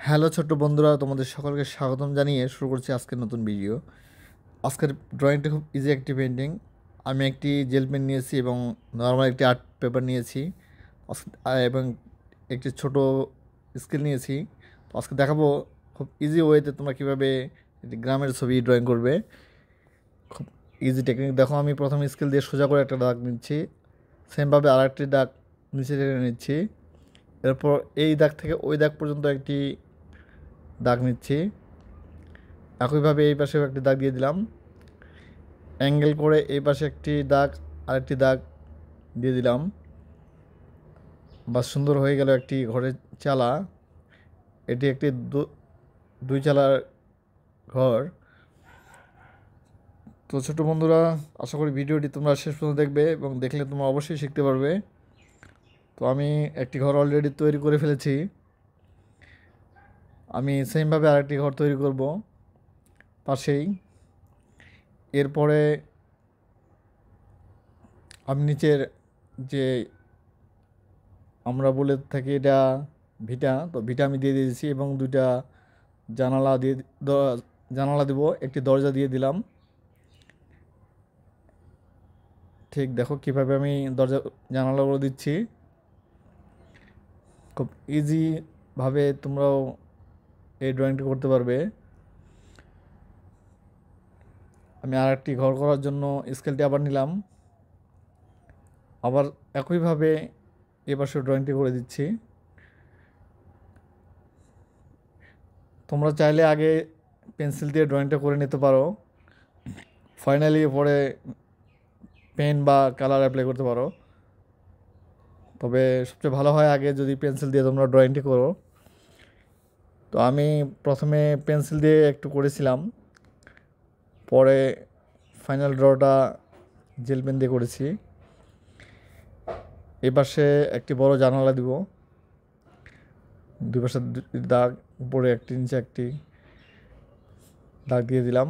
Hello ছোট্ট বন্ধুরা, তোমাদের সকলকে স্বাগতম জানিয়ে শুরু করছি আজকের নতুন ভিডিও। আজকের ড্রয়িংটা খুব ইজি একটি পেন্টিং। আমি একটি জেল পেন নিয়েছি এবং নর্মাল একটি আর্ট পেপার নিয়েছি এবং একটি ছোট স্কেল নিয়েছি। তো আজকে দেখাবো খুব ইজি ওয়েতে তোমরা কীভাবে একটি গ্রামের ছবি ড্রয়িং করবে। খুব ইজি টেকনিক। দেখো, আমি প্রথমে স্কেল দিয়ে সোজা করে একটা দাগ নিচ্ছি, সেমভাবে আর একটি দাগ নিচে টেনে নিচ্ছি, এরপর এই দাগ থেকে ওই দাগ পর্যন্ত একটি দাগ নিচ্ছি। একইভাবে এই পাশেও একটি দাগ দিয়ে দিলাম, অ্যাঙ্গেল করে এই পাশে একটি দাগ আরেকটি দাগ দিয়ে দিলাম। বা সুন্দর হয়ে গেল একটি ঘরের চালা। এটি একটি দুই চালার ঘর। তো ছোটো বন্ধুরা, আশা করি ভিডিওটি তোমরা শেষ পর্যন্ত দেখবে এবং দেখলে তোমরা অবশ্যই শিখতে পারবে। তো আমি একটি ঘর অলরেডি তৈরি করে ফেলেছি। আমি সেমভাবে আরেকটি ঘর তৈরি করব পাশেই। এরপরে আমি নিচের যে আমরা বলে থাকি এটা ভিটা, তো ভিটা আমি দিয়ে দিয়েছি এবং দুইটা জানালা দেব, একটি দরজা দিয়ে দিলাম। ঠিক দেখো কীভাবে আমি জানালাগুলো দিচ্ছি। খুব ইজিভাবে তোমরাও এই ড্রয়িংটা করতে পারবে। আমি আর একটি ঘর করার জন্য স্কেলটি আবার নিলাম, আবার একইভাবে এপাশে ড্রয়িংটি করে দিচ্ছি। তোমরা চাইলে আগে পেন্সিল দিয়ে ড্রয়িংটা করে নিতে পারো, ফাইনালি পরে পেন বা কালার অ্যাপ্লাই করতে পারো। তবে সবচেয়ে ভালো হয় আগে যদি পেন্সিল দিয়ে তোমরা ড্রয়িংটি করো। তো আমি প্রথমে পেন্সিল দিয়ে একটু করেছিলাম, পরে ফাইনাল ড্রটা জেল পেন দিয়ে করেছি। এই পাশে একটি বড় জানালা দিব, দুই পাশে দাগ, উপরে একটি নিচে একটি দাগ দিয়ে দিলাম।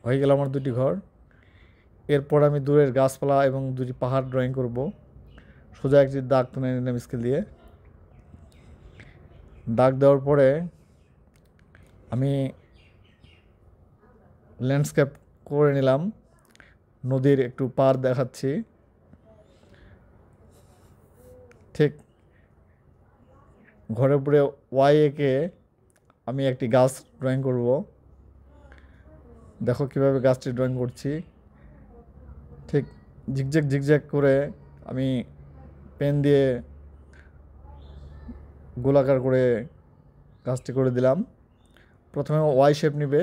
হয়ে গেল আমার দুটি ঘর। এরপর আমি দূরের গাছপালা এবং দুটি পাহাড় ড্রয়িং করব। সোজা একটি দাগ টেনে নিলাম স্কেল দিয়ে। দাগ দেওয়ার পরে আমি ল্যান্ডস্কেপ করে নিলাম, নদীর একটু পাড় দেখাচ্ছি। ঠিক ঘরের উপরে ওয়াই এঁকে আমি একটি গাছ ড্রয়িং করব। দেখো কীভাবে গাছটি ড্রয়িং করছি। ঠিক ঝিকঝ্যাক করে আমি পেন দিয়ে গোলাকার করে গাছটি করে দিলাম। প্রথমে ওয়াই শেপ নেবে,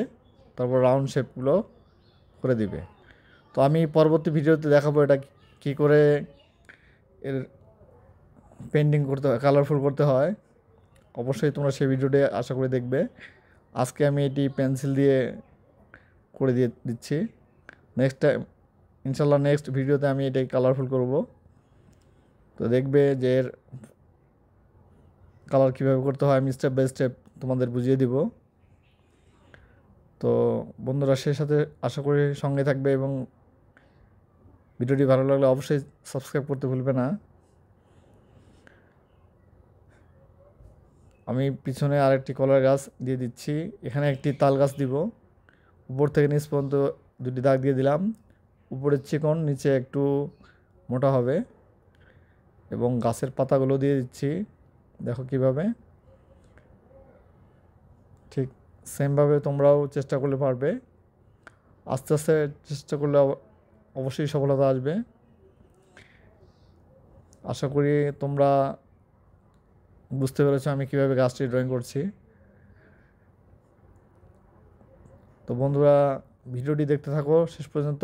তারপর রাউন্ড শেপগুলো করে দিবে। তো আমি পরবর্তী ভিডিওতে দেখাবো এটা কী করে এর পেন্টিং করতে হয়, কালারফুল করতে হয়। অবশ্যই তোমরা সেই ভিডিওটি আশা করে দেখবে। আজকে আমি এটি পেন্সিল দিয়ে করে দিচ্ছি। নেক্সট টাইম ইনশাল্লাহ নেক্সট ভিডিওতে আমি এটাই কালারফুল করব। তো দেখবে যে এর কালার কীভাবে করতে হয় আমি স্টেপ বাই স্টেপ তোমাদের বুঝিয়ে দিব। তো বন্ধুরা, সেই সাথে আশা করি সঙ্গে থাকবে এবং ভিডিওটি ভালো লাগলে অবশ্যই সাবস্ক্রাইব করতে ভুলবে না। আমি পিছনে আরেকটি কলার গাছ দিয়ে দিচ্ছি, এখানে একটি তাল গাছ দিব। উপর থেকে নিচ পর্যন্ত দুটি দাগ দিয়ে দিলাম, উপরে চিকন নিচে একটু মোটা হবে। এবং গাছের পাতাগুলো দিয়ে দিচ্ছি, দেখো কিভাবে। ঠিক সেমভাবে তোমরাও চেষ্টা করলে পারবে। আস্তে আস্তে চেষ্টা করলে অবশ্যই সফলতা আসবে। আশা করি তোমরা বুঝতে পেরেছো আমি কীভাবে গাছটি ড্রয়িং করছি। তো বন্ধুরা, ভিডিওটি দেখতে থাকো শেষ পর্যন্ত।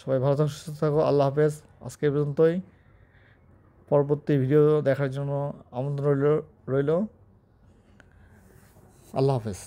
সবাই ভালো থাকো, সুস্থ থাকো। আল্লাহ হাফেজ। আজকে এই পর্যন্তই। পরবর্তী ভিডিও দেখার জন্য আমন্ত্রণ রইল। আল্লাহ হাফেজ।